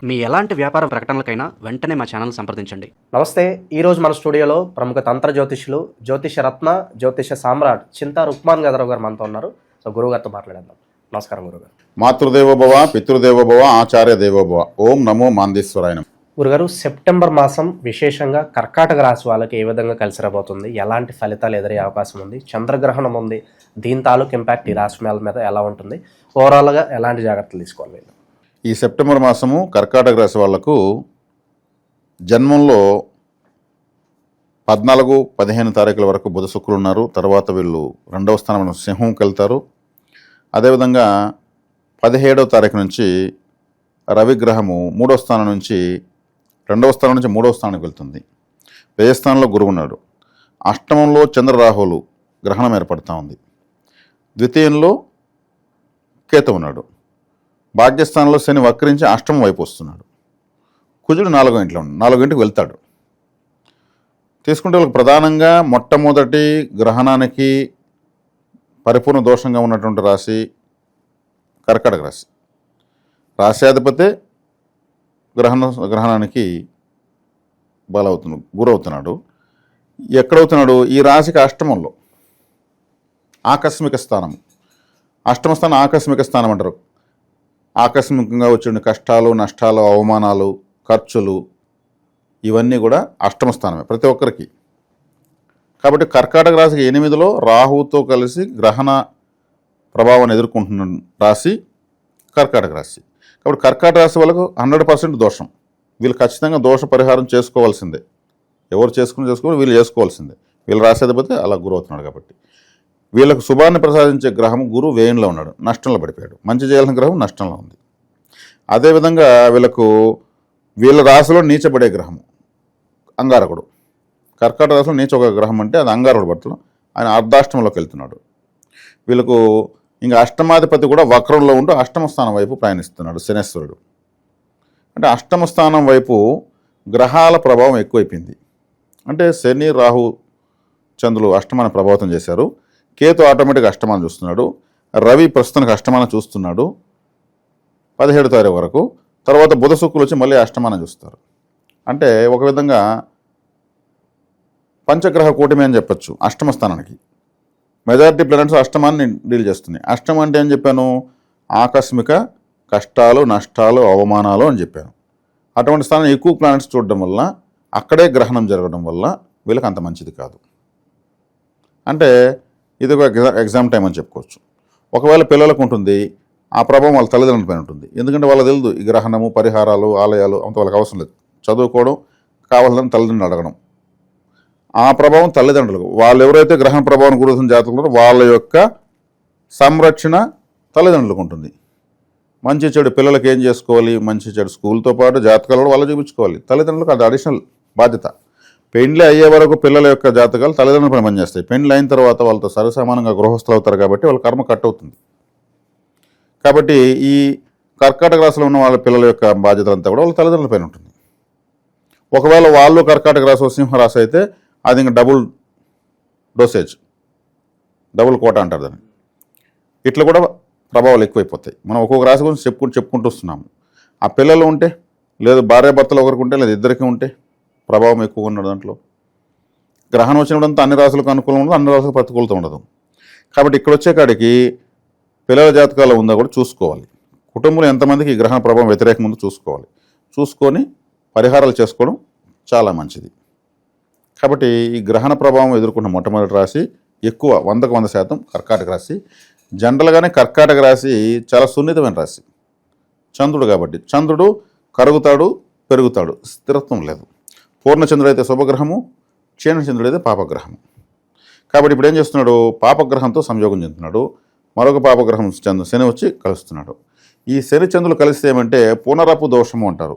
మీ ఎలాంటి వ్యాపార ప్రకటనలకైనా వెంటనే మా ఛానల్ సంప్రదించండి. నమస్తే. ఈరోజు మన స్టూడియోలో ప్రముఖ తంత్ర జ్యోతిష్యులు, జ్యోతిష రత్న, జ్యోతిష సామ్రాట్ చింతా రుక్మాన్ గదరావు గారు మనతో ఉన్నారు. సో గురువుగారితో మాట్లాడేద్దాం. నమస్కారం గురుగారు. మాతృదేవోభవ, పితృదేవోభవ, ఆచార్య దేవోభవ. ఓం నమో మాందేశ్వరాయ. గురుగారు, సెప్టెంబర్ మాసం విశేషంగా కర్కాటక రాశి వాళ్ళకి ఏ విధంగా కలిసి రాబోతుంది, ఎలాంటి ఫలితాలు ఎదురయ్యే అవకాశం ఉంది, చంద్రగ్రహణం ఉంది, దీని తాలూకు ఇంపాక్ట్ ఈ రాశి మీద ఎలా ఉంటుంది, ఓవరాల్గా ఎలాంటి జాగ్రత్తలు తీసుకోవాలి? ఈ సెప్టెంబర్ మాసము కర్కాటక రాశి వాళ్లకు జన్మంలో 14-15 తారీఖుల వరకు బుధ శుక్రులు ఉన్నారు. తర్వాత వీళ్ళు 2వ స్థానం సింహంకి వెళ్తారు. అదేవిధంగా 17వ తారీఖు నుంచి రవిగ్రహము 3వ స్థానం నుంచి 2వ స్థానం నుంచి 3వ స్థానానికి వెళ్తుంది. వ్యయస్థానంలో గురువు ఉన్నాడు. అష్టమంలో చంద్రరాహువులు గ్రహణం ఏర్పడుతూ ఉంది. ద్వితీయంలో కేతు ఉన్నాడు. భాగ్యస్థానంలో శని వక్రించి అష్టమం వైపు వస్తున్నాడు. కుజుడు 4వ ఇంట్లో ఉన్నాడు. 4వ ఇంటికి వెళ్తాడు. తీసుకుంటే వాళ్ళకి ప్రధానంగా మొట్టమొదటి గ్రహణానికి పరిపూర్ణ దోషంగా ఉన్నటువంటి రాశి కర్కాటక రాశి. రాశ్యాధిపతే గ్రహణానికి గురవుతున్నాడు. ఎక్కడవుతున్నాడు? ఈ రాశికి అష్టమంలో, ఆకస్మిక స్థానం. అష్టమ స్థానం ఆకస్మిక స్థానం అంటారు. ఆకస్మికంగా వచ్చిన కష్టాలు, నష్టాలు, అవమానాలు, ఖర్చులు ఇవన్నీ కూడా అష్టమ స్థానమే ప్రతి ఒక్కరికి. కాబట్టి కర్కాటక రాశికి 8లో రాహువుతో కలిసి గ్రహణ ప్రభావాన్ని ఎదుర్కొంటున్న రాశి కర్కాటక రాశి. కాబట్టి కర్కాటక రాశి వాళ్ళకు 100% దోషం. వీళ్ళు ఖచ్చితంగా దోష పరిహారం చేసుకోవాల్సిందే. ఎవరు చేసుకోవాలి, వీళ్ళు చేసుకోవాల్సిందే. వీళ్ళు రాసేదిపోతే అలా గురవుతున్నాడు. కాబట్టి వీళ్ళకు శుభాన్ని ప్రసాదించే గ్రహం గురువు వ్యయంలో ఉన్నాడు, నష్టంలో పడిపోయాడు. మంచి చేయాల్సిన గ్రహం నష్టంలో ఉంది. అదేవిధంగా వీళ్ళ రాశిలో నీచబడే గ్రహము అంగారకుడు. కర్కాటక రాశిలో నీచ ఒక గ్రహం అంటే అది అంగారకుడు పడుతున్నాడు. ఆయన అర్ధాష్టమంలోకి వెళ్తున్నాడు. వీళ్ళకు ఇంకా అష్టమాధిపతి కూడా వక్రంలో ఉంటూ అష్టమ స్థానం వైపు ప్రయాణిస్తున్నాడు శనేశ్వరుడు. అంటే అష్టమ స్థానం వైపు గ్రహాల ప్రభావం ఎక్కువైపోయింది. అంటే శని, రాహు, చంద్రులు అష్టమాన్ని ప్రభావితం చేశారు. కేతు ఆటోమేటిక్గా అష్టమాన్ని చూస్తున్నాడు. రవి ప్రస్తుతానికి అష్టమాన్ని చూస్తున్నాడు 17వ తారీఖు వరకు. తర్వాత బుధ శుక్రులు వచ్చి మళ్ళీ అష్టమాన్ని చూస్తారు. అంటే ఒక విధంగా పంచగ్రహ కూటమి అని చెప్పచ్చు. అష్టమ స్థానానికి మెజారిటీ ప్లానెట్స్ అష్టమాన్ని డీల్ చేస్తున్నాయి. అష్టమం అంటే ఏం చెప్పాను? ఆకస్మిక కష్టాలు, నష్టాలు, అవమానాలు అని చెప్పాను. అటువంటి స్థానం ఎక్కువ ప్లానెట్స్ చూడడం వల్ల, అక్కడే గ్రహణం జరగడం వల్ల వీళ్ళకి అంత మంచిది కాదు. అంటే ఇది ఒక ఎగ్జామ్ టైం అని చెప్పుకోవచ్చు. ఒకవేళ పిల్లలకు ఉంటుంది, ఆ ప్రభావం వాళ్ళ తల్లిదండ్రులపైన ఉంటుంది. ఎందుకంటే వాళ్ళకి తెలియదు ఈ గ్రహణము, పరిహారాలు, ఆలయాలు అంత వాళ్ళకి అవసరం లేదు. చదువుకోవడం, కావాలని తల్లిదండ్రులు అడగడం, ఆ ప్రభావం తల్లిదండ్రులకు. వాళ్ళు ఎవరైతే గ్రహణ ప్రభావం గురవుతున్న జాతకులు వాళ్ళ యొక్క సంరక్షణ తల్లిదండ్రులకు ఉంటుంది. మంచి చెడు పిల్లలకి ఏం చేసుకోవాలి, మంచి చెడు స్కూల్తో పాటు జాతకాలు వాళ్ళు చూపించుకోవాలి. తల్లిదండ్రులకు అది అడిషనల్ బాధ్యత. పెండ్లి అయ్యే వరకు పిల్లల యొక్క జాతకాలు తల్లిదండ్రులు పనిచేస్తాయి. పెండ్లి అయిన తర్వాత వాళ్ళతో సరిసమానంగా గృహస్థులు అవుతారు. కాబట్టి వాళ్ళ కర్మ కట్ అవుతుంది. కాబట్టి ఈ కర్కాటక రాశిలో ఉన్న వాళ్ళ పిల్లల యొక్క బాధ్యత అంతా కూడా వాళ్ళ తల్లిదండ్రుల పైన ఉంటుంది. ఒకవేళ వాళ్ళు కర్కాటక రాశి, సింహరాశి అయితే అది ఇంకా డబుల్ డోసేజ్, డబుల్ కోట అంటారు దాన్ని. ఇట్లా కూడా ప్రభావాలు ఎక్కువైపోతాయి. మనం ఒక్కొక్క రాశి గురించి చెప్పుకుంటూ వస్తున్నాము. ఆ పిల్లలు ఉంటే, లేదు భార్యాభర్తలు ఒకరికి ఉంటే, లేదా ఇద్దరికి ఉంటే ప్రభావం ఎక్కువగా ఉన్నాడు. దాంట్లో గ్రహణం వచ్చినప్పుడంతా అన్ని రాశులకు అనుకూలం ఉండదు, అన్ని రాశులకు ప్రతికూలత ఉండదు. కాబట్టి ఇక్కడ వచ్చే కాడికి పిల్లల జాతకాలు ఉందా కూడా చూసుకోవాలి. కుటుంబంలో ఎంతమందికి ఈ గ్రహణ ప్రభావం వ్యతిరేకం ఉందో చూసుకోవాలి. చూసుకొని పరిహారాలు చేసుకోవడం చాలా మంచిది. కాబట్టి ఈ గ్రహణ ప్రభావం ఎదుర్కొన్న మొట్టమొదటి రాశి ఎక్కువ 100కు 100% కర్కాటక రాశి. జనరల్గానే కర్కాటక రాశి చాలా సున్నితమైన రాశి. చంద్రుడు కాబట్టి చంద్రుడు కరుగుతాడు, పెరుగుతాడు, స్థిరత్వం లేదు. పూర్ణచంద్రుడు అయితే శుభగ్రహము, క్షీణచంద్రుడు అయితే పాపగ్రహము. కాబట్టి ఇప్పుడు ఏం చేస్తున్నాడు? పాపగ్రహంతో సంయోగం చెందుతున్నాడు. మరొక పాపగ్రహం శని వచ్చి కలుస్తున్నాడు. ఈ శని చంద్రులు కలిస్తే ఏమంటే పునరపు దోషము అంటారు.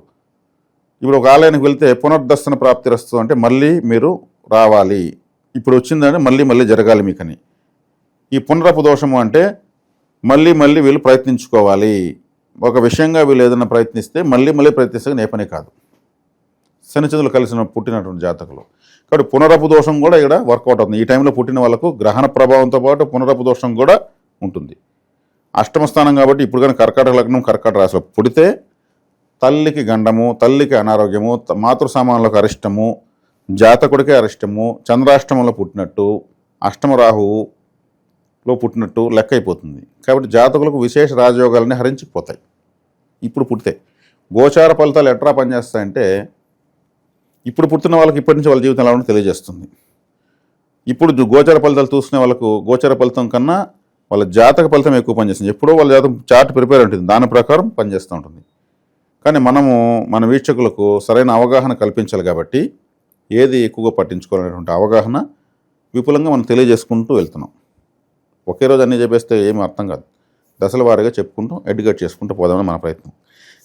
ఇప్పుడు ఒక ఆలయానికి వెళ్తే పునర్దర్శన ప్రాప్తిరస్తు అంటే మళ్ళీ మీరు రావాలి, ఇప్పుడు వచ్చిందంటే మళ్ళీ జరగాలి మీకని. ఈ పునరపు దోషము అంటే మళ్ళీ వీళ్ళు ప్రయత్నించుకోవాలి. ఒక విషయంగా వీళ్ళు ఏదైనా ప్రయత్నిస్తే మళ్ళీ ప్రయత్నిస్తే ఏ పని కాదు. శనిచంద్రులు కలిసిన పుట్టినటువంటి జాతకులు. కాబట్టి పునరపు దోషం కూడా ఇక్కడ వర్కౌట్ అవుతుంది. ఈ టైంలో పుట్టిన వాళ్ళకు గ్రహణ ప్రభావంతో పాటు పునరపు దోషం కూడా ఉంటుంది. అష్టమ స్థానం కాబట్టి ఇప్పుడు కానీ కర్కాటక లగ్నం, కర్కాటక రాశిలో పుడితే తల్లికి గండము, తల్లికి అనారోగ్యము, మాతృ సామాన్లకు అరిష్టము, జాతకుడికే అరిష్టము, చంద్రాష్టమంలో పుట్టినట్టు, అష్టమ రాహువులో పుట్టినట్టు లెక్క అయిపోతుంది. కాబట్టి జాతకులకు విశేష రాజయోగాలన్నీ హరించిపోతాయి ఇప్పుడు పుడితే. గోచార ఫలితాలు ఎట్లా పనిచేస్తాయంటే ఇప్పుడు పుట్టిన వాళ్ళకి ఇప్పటి నుంచి వాళ్ళ జీవితం ఎలా ఉంటుందో తెలియజేస్తుంది. ఇప్పుడు గోచార ఫలితాలు చూసుకునే వాళ్ళకు గోచార ఫలితం కన్నా వాళ్ళ జాతక ఫలితం ఎక్కువ పనిచేస్తుంది. ఎప్పుడో వాళ్ళ జాతకం చార్ట్ ప్రిపేర్ ఉంటుంది, దాని ప్రకారం పనిచేస్తూ ఉంటుంది. కానీ మనము మన వీక్షకులకు సరైన అవగాహన కల్పించాలి కాబట్టి ఏది ఎక్కువగా పట్టించుకోవాలనేటువంటి అవగాహన విపులంగా మనం తెలియజేసుకుంటూ వెళ్తున్నాం. ఒకే రోజు అన్నీ చెప్పేస్తే ఏమీ అర్థం కాదు. దశల వారీగా చెప్పుకుంటూ ఎడ్యుకేట్ చేసుకుంటూ పోదామని మన ప్రయత్నం.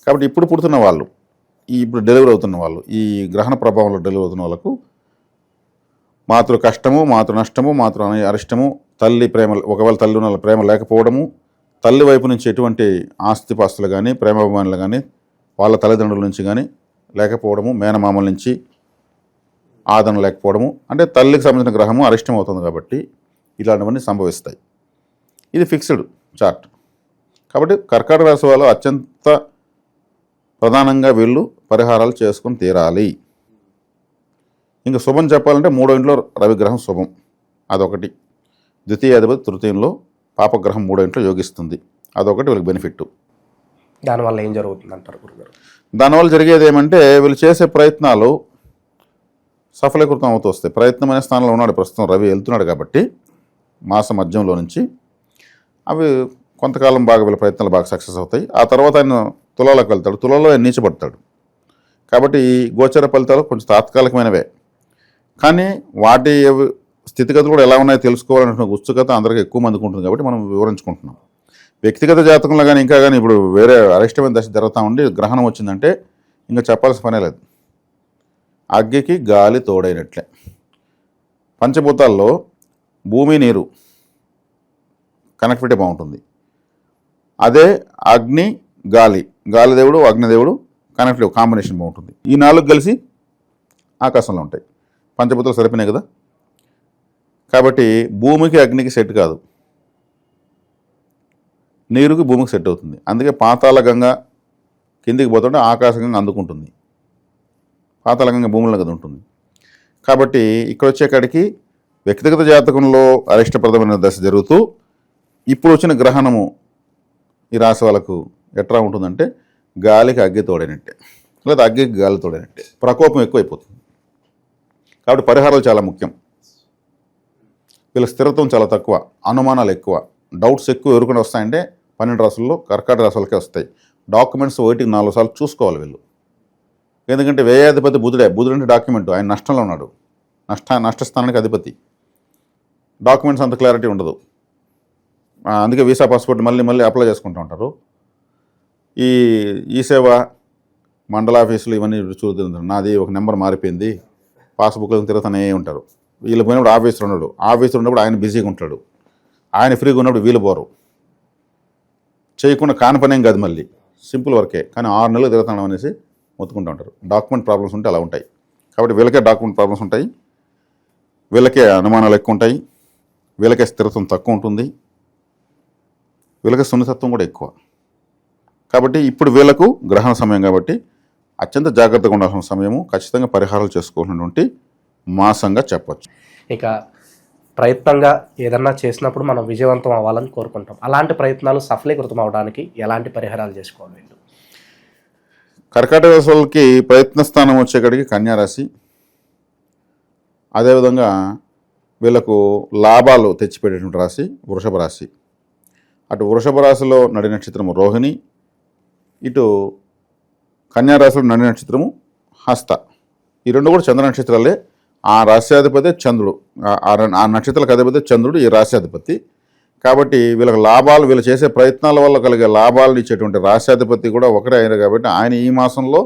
కాబట్టి ఇప్పుడు పుడుతున్న వాళ్ళు, ఇప్పుడు డెలివరీ అవుతున్న వాళ్ళు, ఈ గ్రహణ ప్రభావంలో డెలివరీ అవుతున్న వాళ్ళకు మాతృ కష్టము, మాతృ నష్టము, మాతృ అరిష్టము, తల్లి ప్రేమ, ఒకవేళ తల్లి ఉన్న ప్రేమ లేకపోవడము, తల్లి వైపు నుంచి ఎటువంటి ఆస్తిపాస్తులు కానీ ప్రేమాభిమానులు కానీ వాళ్ళ తల్లిదండ్రుల నుంచి కానీ లేకపోవడము, మేనమామల నుంచి ఆదరణ లేకపోవడము, అంటే తల్లికి సంబంధించిన గ్రహము అరిష్టం అవుతుంది కాబట్టి ఇలాంటివన్నీ సంభవిస్తాయి. ఇది ఫిక్స్డ్ చార్ట్. కాబట్టి కర్కాటక రాశి వాళ్ళు అత్యంత ప్రధానంగా వీళ్ళు పరిహారాలు చేసుకుని తీరాలి. ఇంకా శుభం చెప్పాలంటే 3వ ఇంట్లో రవిగ్రహం శుభం, అదొకటి. ద్వితీయాధిపతి తృతీయంలో పాపగ్రహం 3వ ఇంట్లో యోగిస్తుంది, అదొకటి వీళ్ళకి బెనిఫిట్. దానివల్ల ఏం జరుగుతుంది అంటారు గురుగారు? దానివల్ల జరిగేది ఏమంటే వీళ్ళు చేసే ప్రయత్నాలు సఫలీకృతం అవుతూ వస్తాయి. ప్రయత్నం అనే స్థానంలో ఉన్నాడు ప్రస్తుతం రవి, వెళ్తున్నాడు కాబట్టి మాస మధ్యంలో నుంచి అవి కొంతకాలం బాగా వీళ్ళ ప్రయత్నాలు బాగా సక్సెస్ అవుతాయి. ఆ తర్వాత ఆయన తులాలోకి వెళ్తాడు, తులలో ఆయన నీచబడతాడు. కాబట్టి ఈ గోచర ఫలితాలు కొంచెం తాత్కాలికమైనవే, కానీ వాటి స్థితిగతులు కూడా ఎలా ఉన్నాయో తెలుసుకోవాలనే ఉత్సుకత అందరికీ ఎక్కువ మందికి ఉంటుంది కాబట్టి మనం వివరించుకుంటున్నాం. వ్యక్తిగత జాతకంలో కానీ ఇంకా కానీ ఇప్పుడు వేరే అరిష్టమైన దశ జరుగుతూ ఉండి గ్రహణం వచ్చిందంటే ఇంకా చెప్పాల్సిన పనే లేదు. అగ్గికి గాలి తోడైనట్లే. పంచభూతాల్లో భూమి నీరు కనెక్టివిటీ బాగుంటుంది. అదే అగ్ని గాలి, గాలిదేవుడు అగ్నిదేవుడు కనెక్టివ్ కాంబినేషన్ బాగుంటుంది. ఈ 4 కలిసి ఆకాశంలో ఉంటాయి. పంచభూతాలు సరిపోయినాయి కదా. కాబట్టి భూమికి అగ్నికి సెట్ కాదు, నీరుకి భూమికి సెట్ అవుతుంది. అందుకే పాతాళ గంగ కిందికి పోతుంటే ఆకాశగంగా అందుకుంటుంది, పాతాళ గంగ భూమిలో కదా ఉంటుంది. కాబట్టి ఇక్కడ వచ్చేకాడికి వ్యక్తిగత జాతకంలో అరిష్టప్రదమైన దశ జరుగుతూ ఇప్పుడు వచ్చిన గ్రహణము ఈ రాశి వాళ్ళకు ఎట్లా ఉంటుందంటే గాలికి అగ్గి తోడైనట్టే, లేదా అగ్గికి గాలి తోడైనట్టే. ప్రకోపం ఎక్కువైపోతుంది. కాబట్టి పరిహారాలు చాలా ముఖ్యం. వీళ్ళ స్థిరత్వం చాలా తక్కువ, అనుమానాలు ఎక్కువ, డౌట్స్ ఎక్కువ ఎవరికైనా వస్తాయంటే 12 రాసుల్లో కర్కాటక రాశి వాళ్ళకే వస్తాయి. డాక్యుమెంట్స్ 1కి 4 సార్లు చూసుకోవాలి వీళ్ళు. ఎందుకంటే వ్యయాధిపతి బుధుడే. బుధుడు అంటే డాక్యుమెంట్, ఆయన నష్టంలో ఉన్నాడు, నష్టస్థానానికి అధిపతి. డాక్యుమెంట్స్ అంత క్లారిటీ ఉండదు. అందుకే వీసా పాస్పోర్ట్ మళ్ళీ అప్లై చేసుకుంటూ ఉంటారు. ఈ సేవ మండల ఆఫీసులు ఇవన్నీ చూస్తుంటారు. నాది ఒక నెంబర్ మారిపోయింది, పాస్బుక్లో తిరుగుతూనే ఉంటారు. వీళ్ళు పోయినప్పుడు ఆఫీసర్ ఉన్నాడు, ఆఫీసర్ ఉన్నప్పుడు ఆయన బిజీగా ఉంటాడు, ఆయన ఫ్రీగా ఉన్నప్పుడు వీళ్ళు పోరు. చేయకుండా కాని పనేం కాదు, మళ్ళీ సింపుల్ వర్కే, కానీ 6 నెలలు తిరుగుతాం అనేసి మొత్తుకుంటూ ఉంటారు. డాక్యుమెంట్ ప్రాబ్లమ్స్ ఉంటే అలా ఉంటాయి. కాబట్టి వీళ్ళకే డాక్యుమెంట్ ప్రాబ్లమ్స్ ఉంటాయి, వీళ్ళకే అనుమానాలు ఎక్కువ ఉంటాయి, వీళ్ళకే స్థిరత్వం తక్కువ ఉంటుంది, వీళ్ళకే సున్నితత్వం కూడా ఎక్కువ. కాబట్టి ఇప్పుడు వీళ్ళకు గ్రహణ సమయం కాబట్టి అత్యంత జాగ్రత్తగా ఉండాల్సిన సమయము, ఖచ్చితంగా పరిహారాలు చేసుకోవాల్సినటువంటి మాసంగా చెప్పచ్చు. ఇక ప్రయత్నంగా ఏదన్నా చేసినప్పుడు మనం విజయవంతం అవ్వాలని కోరుకుంటాం. అలాంటి ప్రయత్నాలు సఫలీకృతం అవడానికి ఎలాంటి పరిహారాలు చేసుకోవాలి వీళ్ళు? కర్కాటక రాశి వాళ్ళకి ప్రయత్న స్థానం వచ్చేకాడికి కన్యారాశి, అదేవిధంగా వీళ్ళకు లాభాలు తెచ్చిపెట్టేటువంటి రాశి వృషభ రాశి. అటు వృషభ రాశిలో నడి నక్షత్రము రోహిణి, ఇటు కన్యారాశిలో నడి నక్షత్రము హస్త. ఈ రెండు కూడా చంద్ర నక్షత్రాలే. ఆ రాశ్యాధిపతి చంద్రుడు, ఆ నక్షత్రాలకు అధిపతి చంద్రుడు, ఈ రాశ్యాధిపతి. కాబట్టి వీళ్ళకి లాభాలు, వీళ్ళు చేసే ప్రయత్నాల వల్ల కలిగే లాభాలను ఇచ్చేటువంటి రాశ్యాధిపతి కూడా ఒకటే అయినారు కాబట్టి ఆయన ఈ మాసంలో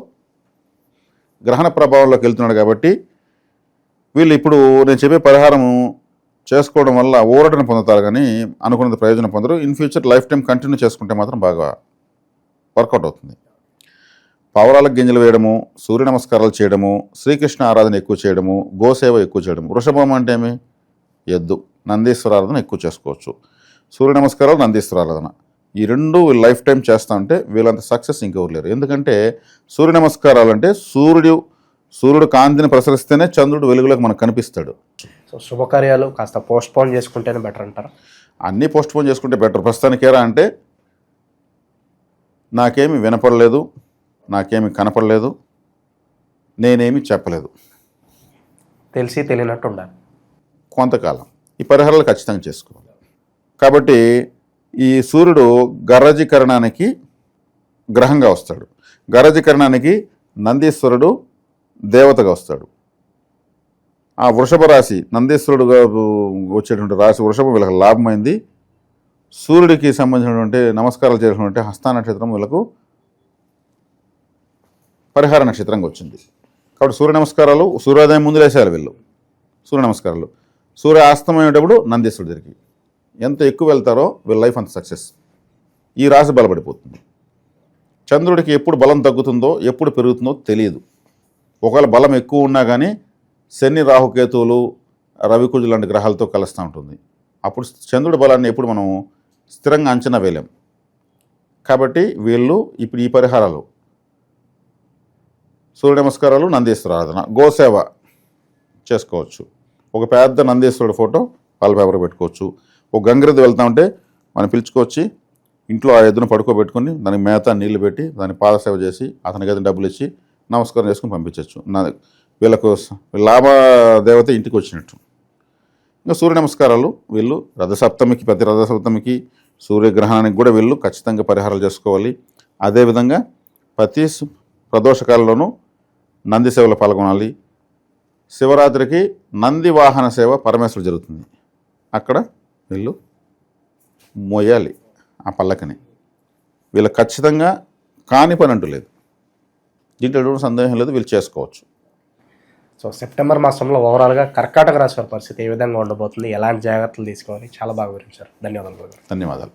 గ్రహణ ప్రభావంలోకి వెళ్తున్నాడు. కాబట్టి వీళ్ళు ఇప్పుడు నేను చెప్పే పరిహారము చేసుకోవడం వల్ల ఊరటను పొందుతారు, కానీ అనుకున్నది ప్రయోజనం పొందరు. In future life time continue చేసుకుంటే మాత్రం బాగా వర్కౌట్ అవుతుంది. పావురాలకు గింజలు వేయడము, సూర్య నమస్కారాలు చేయడము, శ్రీకృష్ణ ఆరాధన ఎక్కువ చేయడము, గోసేవ ఎక్కువ చేయడము. వృషభం అంటే ఏమి? ఎద్దు. నందీశ్వర ఆరాధన ఎక్కువ చేసుకోవచ్చు. సూర్య నమస్కారాలు, నందీశ్వర ఆరాధన. ఈ రెండు లైఫ్ టైం చేస్తా ఉంటే వీళ్ళంత సక్సెస్ ఇంకెవరు లేరు. ఎందుకంటే సూర్య నమస్కారాలు అంటే సూర్యుడు కాంతిని ప్రసరిస్తేనే చంద్రుడు వెలుగులోకి మనకు కనిపిస్తాడు. సో శుభకార్యాలు కాస్త పోస్ట్పోన్ చేసుకుంటేనే బెటర్ అంటారా? అన్నీ పోస్ట్పోన్ చేసుకుంటే బెటర్. ప్రస్తుతానికి ఏరా అంటే నాకేమి వినపడలేదు, నాకేమి కనపడలేదు, నేనేమి చెప్పలేదు, తెలిసి తెలియనట్టు ఉండాలి కొంతకాలం ఈ పరిహారాలు ఖచ్చితంగా చేసుకోవాలి. కాబట్టి ఈ సూర్యుడు గరజీకరణానికి గ్రహంగా వస్తాడు. గరజీకరణానికి నందీశ్వరుడు దేవతగా వస్తాడు. ఆ వృషభ రాశి నందీశ్వరుడుగా వచ్చేటువంటి రాశి వృషభం వీళ్ళకి లాభమైంది. సూర్యుడికి సంబంధించినటువంటి నమస్కారాలు చేసినటువంటి హస్త నక్షత్రం వీళ్ళకు పరిహార నక్షత్రంగా వచ్చింది. కాబట్టి సూర్య నమస్కారాలు సూర్యోదయం ముందు వేసేయాలి వీళ్ళు. సూర్య నమస్కారాలు సూర్య అస్తమయ్యేటప్పుడు నందీశ్వరుడి దగ్గరికి ఎంత ఎక్కువ వెళ్తారో వీళ్ళ లైఫ్ అంత సక్సెస్. ఈ రాశి బలపడిపోతుంది. చంద్రుడికి ఎప్పుడు బలం తగ్గుతుందో ఎప్పుడు పెరుగుతుందో తెలియదు. ఒకవేళ బలం ఎక్కువ ఉన్నా కానీ శని రాహుకేతువులు రవికుజు లాంటి గ్రహాలతో కలుస్తూ ఉంటుంది. అప్పుడు చంద్రుడి బలాన్ని ఎప్పుడు మనం స్థిరంగా అంచనా వేయలేం. కాబట్టి వీళ్ళు ఇప్పుడు ఈ పరిహారాలు సూర్య నమస్కారాలు, నందీశ్వర ఆరాధన, గోసేవ చేసుకోవచ్చు. ఒక పెద్ద నందీశ్వరుడు ఫోటో వాల్ పేపర్ పెట్టుకోవచ్చు. ఒక గంగిరెద్దు వెళ్తా ఉంటే మనం పిలుచుకొచ్చి ఇంట్లో ఆ ఎద్దును పడుకోబెట్టుకుని దానికి మేత నీళ్లు పెట్టి దాన్ని పాదసేవ చేసి అతనికి ఏదైనా డబ్బులు ఇచ్చి నమస్కారం చేసుకుని పంపించవచ్చు. వీళ్ళకు లాభదేవత ఇంటికి వచ్చినట్టు. ఇంకా సూర్య నమస్కారాలు వీళ్ళు రథసప్తమికి, ప్రతి రథసప్తమికి సూర్యగ్రహణానికి కూడా వీళ్ళు ఖచ్చితంగా పరిహారాలు చేసుకోవాలి. అదేవిధంగా ప్రతి ప్రదోషకాలంలోనూ నంది సేవలో పాల్గొనాలి. శివరాత్రికి నంది వాహన సేవ పరమేశ్వరుడు జరుగుతుంది. అక్కడ వీళ్ళు మోయాలి ఆ పల్లకిని. వీళ్ళు ఖచ్చితంగా కాని పని అంటూ లేదు. దీంట్లో ఎటువంటి సందేహం లేదు, వీళ్ళు చేసుకోవచ్చు. సో సెప్టెంబర్ మాసంలో ఓవరాల్గా కర్కాటక రాశి వారి పరిస్థితి ఏ విధంగా ఉండబోతుంది, ఎలాంటి జాగ్రత్తలు తీసుకోవాలి, చాలా బాగా వివరించారు. ధన్యవాదాలు. ధన్యవాదాలు.